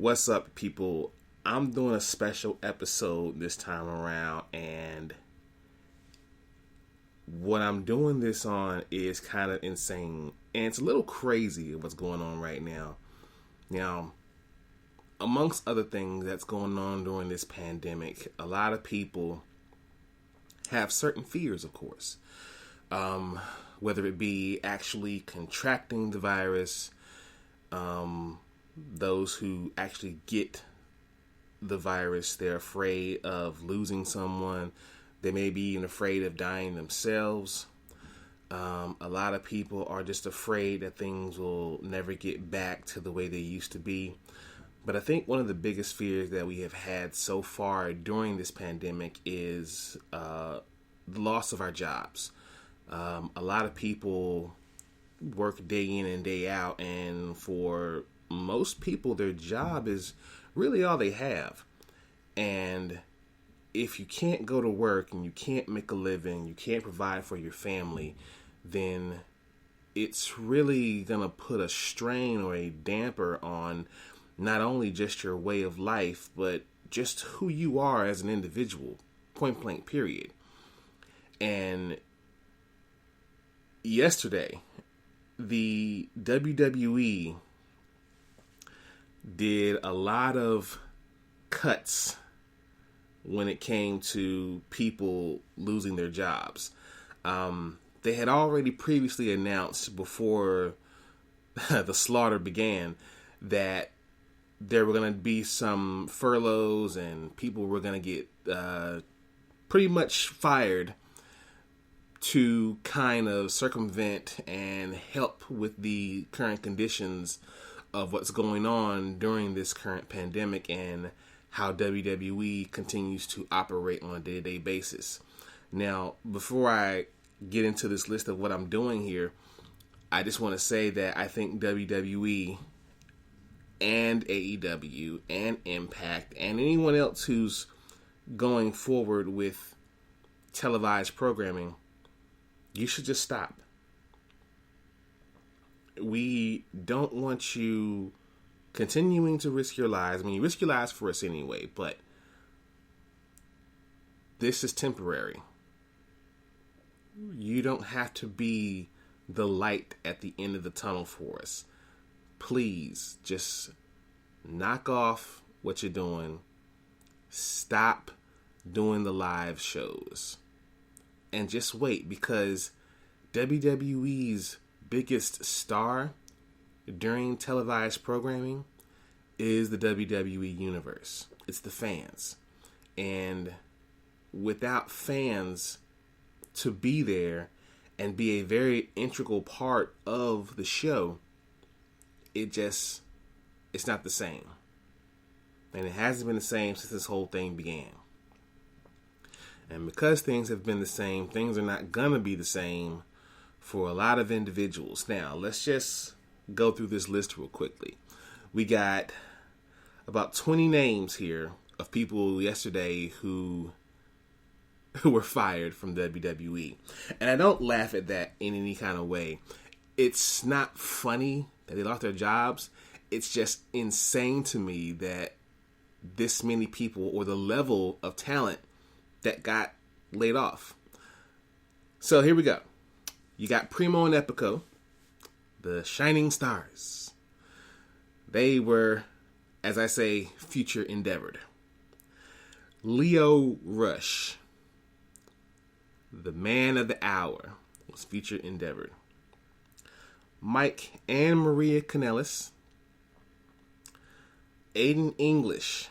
What's up, people? I'm doing a special episode this time around, and what I'm doing this on is kind of insane, and it's a little crazy what's going on right now. Now, amongst other things that's going on during this pandemic, a lot of people have certain fears, of course. Whether it be actually contracting the virus, those who actually get the virus, they're afraid of losing someone. They may be even afraid of dying themselves. A lot of people are just afraid that things will never get back to the way they used to be. But I think one of the biggest fears that we have had so far during this pandemic is the loss of our jobs. A lot of people work day in and day out, and for most people, their job is really all they have. And if you can't go to work and you can't make a living, you can't provide for your family, then it's really going to put a strain or a damper on not only just your way of life, but just who you are as an individual, point blank, period. And yesterday, the WWE did a lot of cuts when it came to people losing their jobs. They had already previously announced before the slaughter began that there were going to be some furloughs and people were going to get pretty much fired to kind of circumvent and help with the current conditions of what's going on during this current pandemic and how WWE continues to operate on a day-to-day basis. Now, before I get into this list of what I'm doing here, I just want to say that I think WWE and AEW and Impact and anyone else who's going forward with televised programming, you should just stop. We don't want you continuing to risk your lives. I mean, you risk your lives for us anyway, but this is temporary. You don't have to be the light at the end of the tunnel for us. Please just knock off what you're doing. Stop doing the live shows. And just wait, because WWE's biggest star during televised programming is the WWE Universe. It's the fans. And without fans to be there and be a very integral part of the show, it's not the same. And it hasn't been the same since this whole thing began. And because things have been the same, things are not gonna be the same for a lot of individuals. Now, let's just go through this list real quickly. We got about 20 names here of people yesterday who were fired from WWE. And I don't laugh at that in any kind of way. It's not funny that they lost their jobs. It's just insane to me that this many people, or the level of talent that got laid off. So here we go. You got Primo and Epico, the shining stars. They were, as I say, future endeavored. Leo Rush, the man of the hour, was future endeavored. Mike and Maria Kanellis. Aiden English,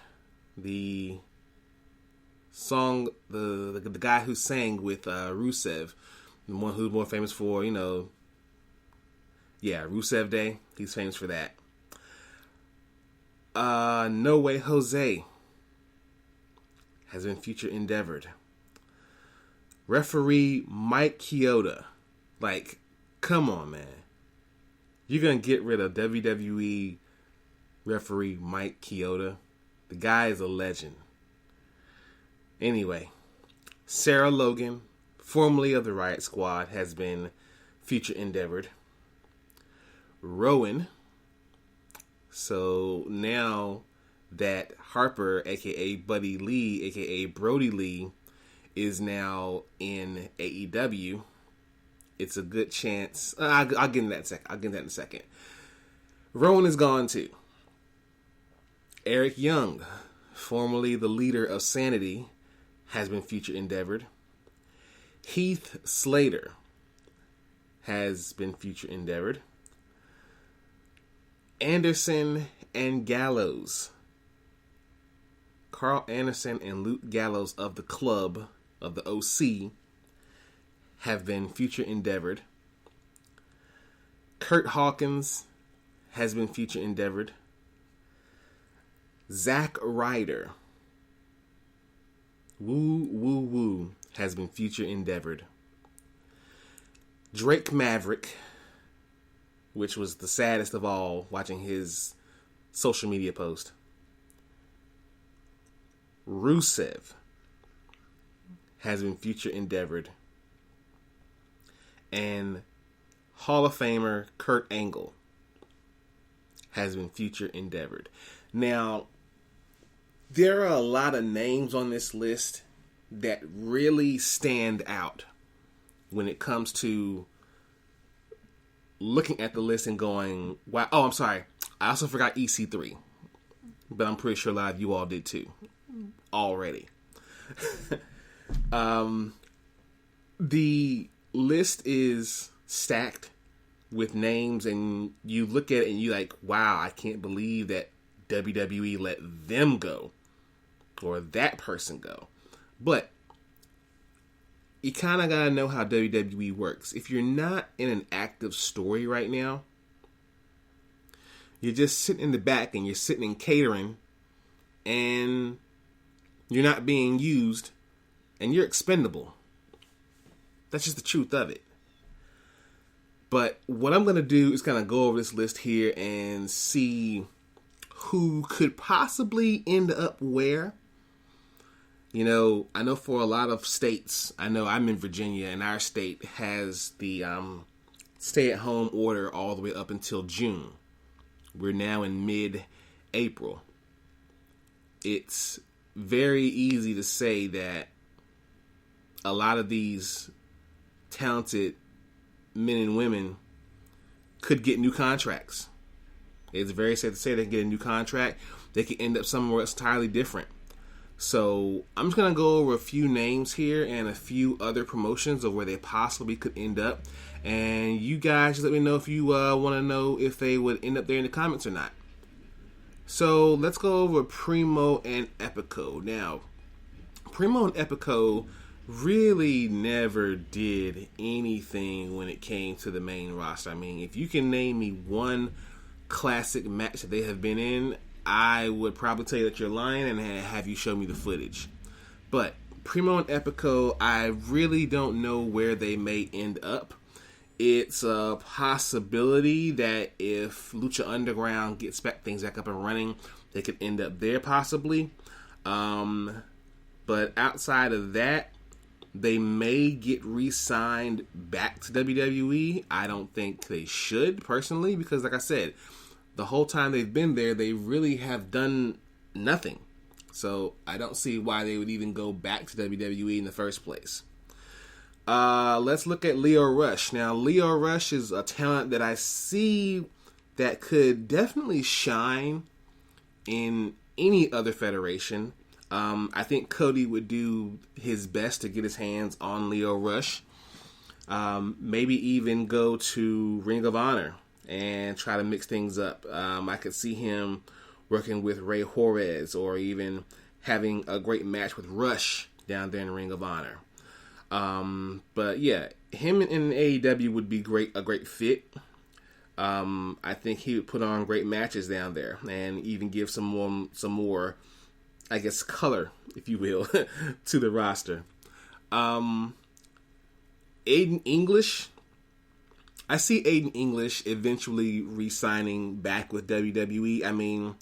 the guy who sang with Rusev, the one who's more famous for, Rusev Day. He's famous for that. No Way Jose has been future endeavored. Referee Mike Chioda. Like, come on, man. You're going to get rid of WWE referee Mike Chioda? The guy is a legend. Anyway, Sarah Logan, formerly of the Riot Squad, has been future endeavored. Rowan. So now that Harper, aka Buddy Lee, aka Brody Lee, is now in AEW, it's a good chance. I'll get into that in a second. I'll get into that in a second. Rowan is gone too. Eric Young, formerly the leader of Sanity, has been future endeavored. Heath Slater has been future endeavored. Anderson and Gallows, Carl Anderson and Luke Gallows of the club, of the OC, have been future endeavored. Kurt Hawkins has been future endeavored. Zack Ryder, woo woo woo, has been future endeavored. Drake Maverick, which was the saddest of all, watching his social media post. Rusev has been future endeavored. And Hall of Famer Kurt Angle has been future endeavored. Now, there are a lot of names on this list that really stand out when it comes to looking at the list and going, wow. Oh, I'm sorry. I also forgot EC3. But I'm pretty sure a lot of you all did too. Already. The list is stacked with names, and you look at it and you're like, wow, I can't believe that WWE let them go. Or that person go. But you kind of got to know how WWE works. If you're not in an active story right now, you're just sitting in the back and you're sitting in catering and you're not being used and you're expendable. That's just the truth of it. But what I'm going to do is kind of go over this list here and see who could possibly end up where. You know, I know for a lot of states, I know I'm in Virginia, and our state has the stay-at-home order all the way up until June. We're now in mid-April. It's very easy to say that a lot of these talented men and women could get new contracts. It's very safe to say they can get a new contract. They could end up somewhere else entirely different. So I'm just going to go over a few names here and a few other promotions of where they possibly could end up. And you guys just let me know if you want to know if they would end up there in the comments or not. So let's go over Primo and Epico. Now, Primo and Epico really never did anything when it came to the main roster. I mean, if you can name me one classic match that they have been in, I would probably tell you that you're lying and have you show me the footage. But Primo and Epico, I really don't know where they may end up. It's a possibility that if Lucha Underground gets things back up and running, they could end up there possibly. But outside of that, they may get re-signed back to WWE. I don't think they should, personally, because like I said, the whole time they've been there, they really have done nothing. So I don't see why they would even go back to WWE in the first place. Let's look at Leo Rush. Now, Leo Rush is a talent that I see that could definitely shine in any other federation. I think Cody would do his best to get his hands on Leo Rush. Maybe even go to Ring of Honor and try to mix things up. I could see him working with Rey Juarez or even having a great match with Rush down there in Ring of Honor. But yeah, him in AEW would be a great fit. I think he would put on great matches down there and even give some more, I guess, color, if you will, to the roster. Aiden English. I see Aiden English eventually re-signing back with WWE. I mean,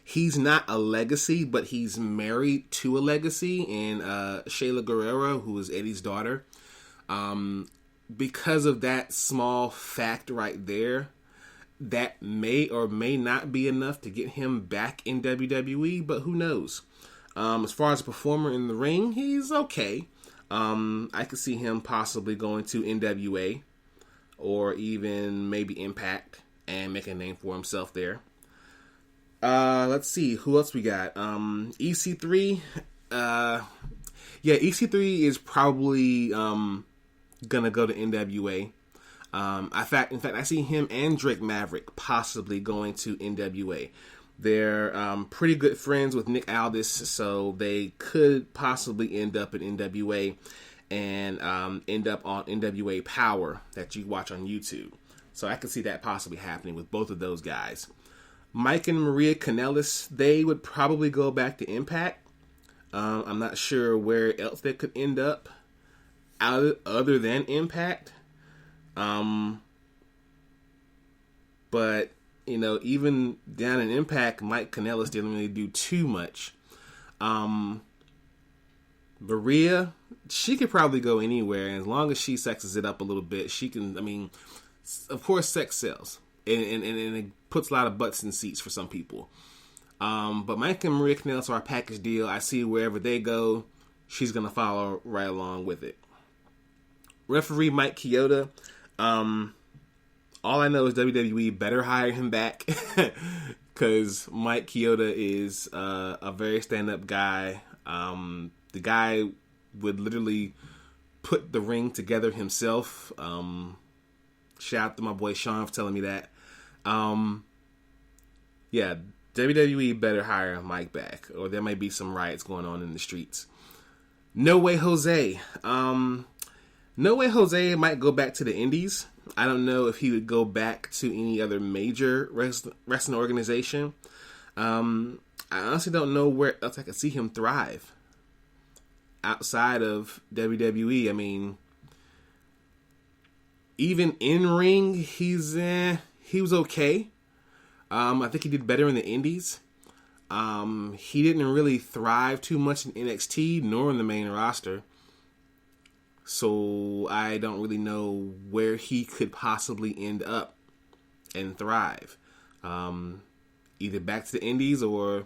he's not a legacy, but he's married to a legacy in Shayla Guerrero, who is Eddie's daughter. Because of that small fact right there, that may or may not be enough to get him back in WWE, but who knows? As far as a performer in the ring, he's okay. I could see him possibly going to NWA or even maybe Impact and make a name for himself there. Let's see, who else we got? EC3. EC3 is probably gonna go to NWA. In fact, I see him and Drake Maverick possibly going to NWA. They're pretty good friends with Nick Aldis, so they could possibly end up at NWA and end up on NWA Power that you watch on YouTube. So I could see that possibly happening with both of those guys. Mike and Maria Kanellis, they would probably go back to Impact. I'm not sure where else they could end up other than Impact. But, you know, even down in Impact, Mike Kanellis didn't really do too much. Maria, she could probably go anywhere, and as long as she sexes it up a little bit, she can, I mean, of course sex sells. And it puts a lot of butts in seats for some people. But Mike and Maria Kanellis are a package deal. I see wherever they go, she's going to follow right along with it. Referee Mike Chioda. All I know is WWE better hire him back because Mike Chioda is a very stand-up guy. The guy would literally put the ring together himself. Shout out to my boy Sean for telling me that. WWE better hire Mike back, or there might be some riots going on in the streets. No Way Jose. No Way Jose might go back to the Indies. I don't know if he would go back to any other major wrestling organization. I honestly don't know where else I could see him thrive outside of WWE. I mean, even in ring, he was okay. I think he did better in the Indies. He didn't really thrive too much in NXT nor in the main roster. So I don't really know where he could possibly end up and thrive. Either back to the Indies or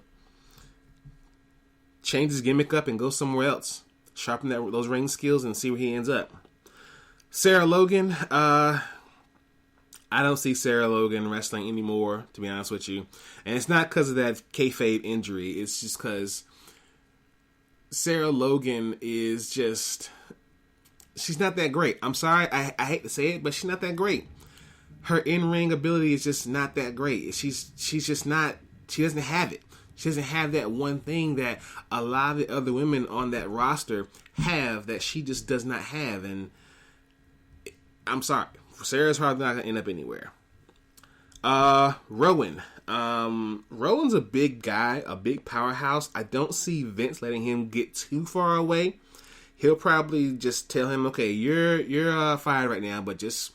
change his gimmick up and go somewhere else. Sharpen those ring skills and see where he ends up. Sarah Logan, I don't see Sarah Logan wrestling anymore, to be honest with you. And it's not because of that kayfabe injury. It's just because Sarah Logan is just... she's not that great. I'm sorry, I hate to say it, but she's not that great. Her in-ring ability is just not that great. She's just not... she doesn't have it. She doesn't have that one thing that a lot of the other women on that roster have that she just does not have. And I'm sorry. Sarah's probably not going to end up anywhere. Rowan. Rowan's a big guy, a big powerhouse. I don't see Vince letting him get too far away. He'll probably just tell him, okay, you're fired right now, but just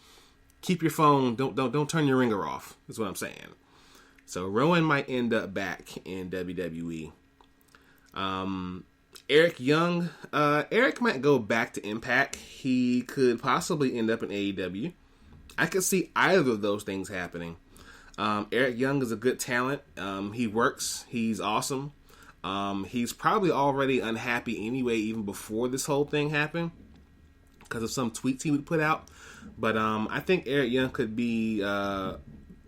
keep your phone. Don't turn your ringer off. That's what I'm saying. So Rowan might end up back in WWE. Eric Young. Eric might go back to Impact. He could possibly end up in AEW. I could see either of those things happening. Eric Young is a good talent. He works. He's awesome. He's probably already unhappy anyway, even before this whole thing happened, because of some tweets he would put out. But I think Eric Young could be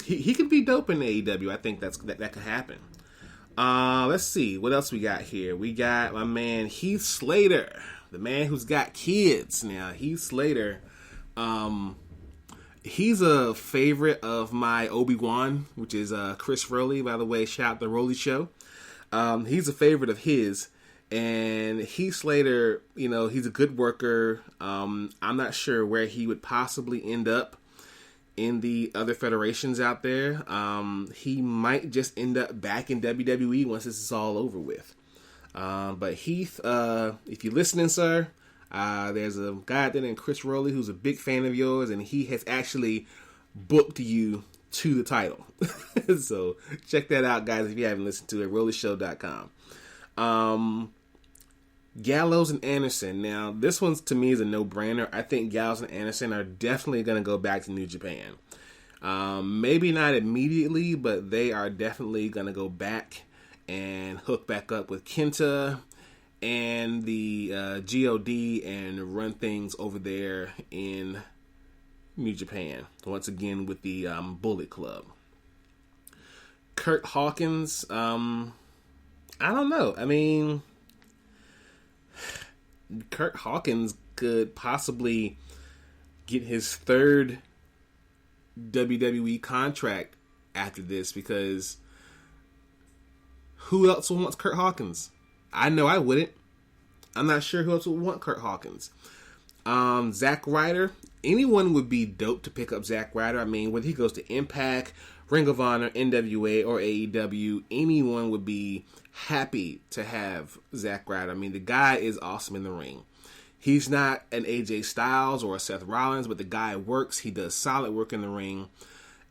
he could be dope in AEW. I think that could happen. Let's see what else we got here. We got my man Heath Slater, the man who's got kids now. Heath Slater. He's a favorite of my Obi-Wan, which is Chris Rowley. By the way, shout out the Rowley Show. He's a favorite of his, and Heath Slater, he's a good worker. I'm not sure where he would possibly end up in the other federations out there. He might just end up back in WWE once this is all over with. But Heath, if you're listening, sir, there's a guy out there named Chris Rowley who's a big fan of yours, and he has actually booked you to the title. So check that out, guys, if you haven't listened to it. RowleyShow.com. Gallows and Anderson. Now, this one to me is a no-brainer. I think Gallows and Anderson are definitely going to go back to New Japan. Maybe not immediately, but they are definitely going to go back and hook back up with Kenta and the God and run things over there in New Japan. Once again with the Bullet Club. Kurt Hawkins, I don't know. I mean, Kurt Hawkins could possibly get his third WWE contract after this, because who else wants Kurt Hawkins? I know I wouldn't. I'm not sure who else would want Kurt Hawkins. Zack Ryder. Anyone would be dope to pick up Zack Ryder. I mean, whether he goes to Impact, Ring of Honor, NWA, or AEW, anyone would be happy to have Zack Ryder. I mean, the guy is awesome in the ring. He's not an AJ Styles or a Seth Rollins, but the guy works. He does solid work in the ring.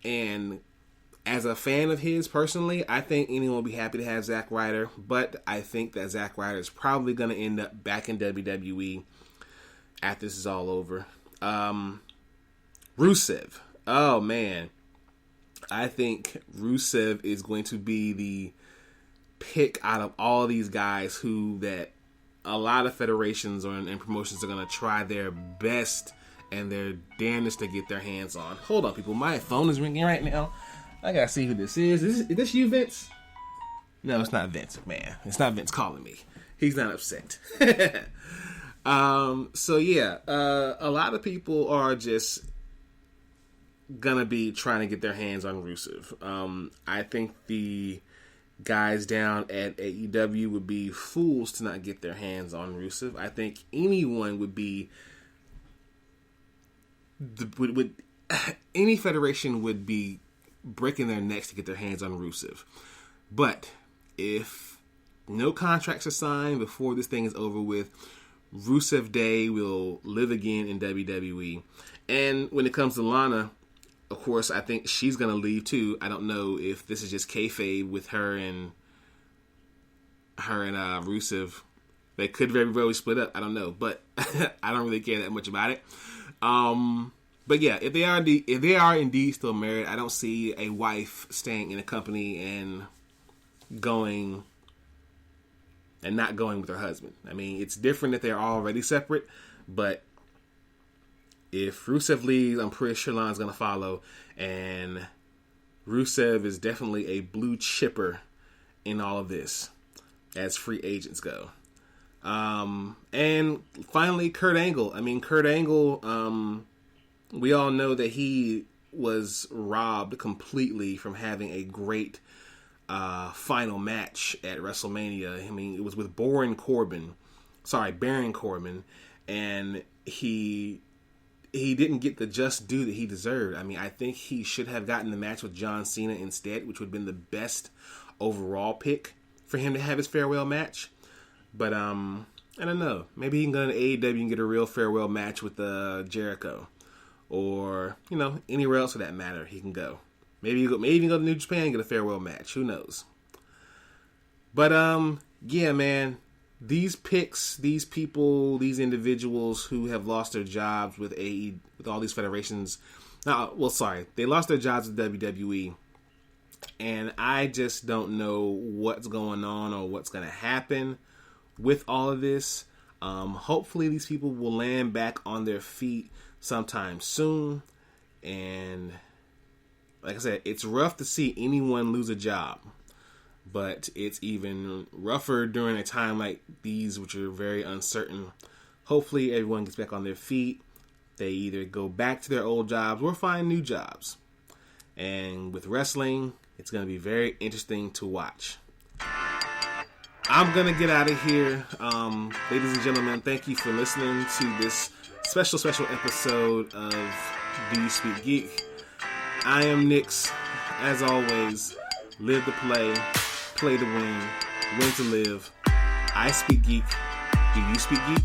And as a fan of his, personally, I think anyone will be happy to have Zack Ryder. But I think that Zack Ryder is probably going to end up back in WWE after this is all over. Rusev. Oh, man. I think Rusev is going to be the pick out of all these guys who that a lot of federations and promotions are going to try their best and their damnedest to get their hands on. Hold on, people. My phone is ringing right now. I got to see who this is. Is this you, Vince? No, it's not Vince, man. It's not Vince calling me. He's not upset. So, yeah. A lot of people are just gonna be trying to get their hands on Rusev. I think the guys down at AEW would be fools to not get their hands on Rusev. I think anyone would be any federation would be breaking their necks to get their hands on Rusev. But if no contracts are signed before this thing is over with, Rusev Day will live again in WWE. And when it comes to Lana, of course, I think she's going to leave too. I don't know if this is just kayfabe with her and Rusev. They could very well split up. I don't know, but I don't really care that much about it. But yeah, if they are indeed still married, I don't see a wife staying in a company and not going with her husband. I mean, it's different if they're already separate, but if Rusev leaves, I'm pretty sure Lana's going to follow. And Rusev is definitely a blue chipper in all of this as free agents go. And finally, Kurt Angle. I mean, Kurt Angle, we all know that he was robbed completely from having a great final match at WrestleMania. I mean, it was with Baron Corbin. And he didn't get the just due that he deserved. I mean, I think he should have gotten the match with John Cena instead, which would have been the best overall pick for him to have his farewell match. But, I don't know. Maybe he can go to AEW and get a real farewell match with Jericho. Or, anywhere else for that matter, he can go. Maybe even go to New Japan and get a farewell match. Who knows? But, yeah, man. These picks, these people, these individuals who have lost their jobs with all these federations. They lost their jobs with WWE. And I just don't know what's going on or what's going to happen with all of this. Hopefully these people will land back on their feet sometime soon. And like I said, it's rough to see anyone lose a job. But it's even rougher during a time like these, which are very uncertain. Hopefully everyone gets back on their feet. They either go back to their old jobs or find new jobs. And with wrestling, it's going to be very interesting to watch. I'm going to get out of here. Ladies and gentlemen, thank you for listening to this special episode of Do You Speak Geek? I am Nix. As always, live to play. Play to win to live. I speak geek. Do you speak geek?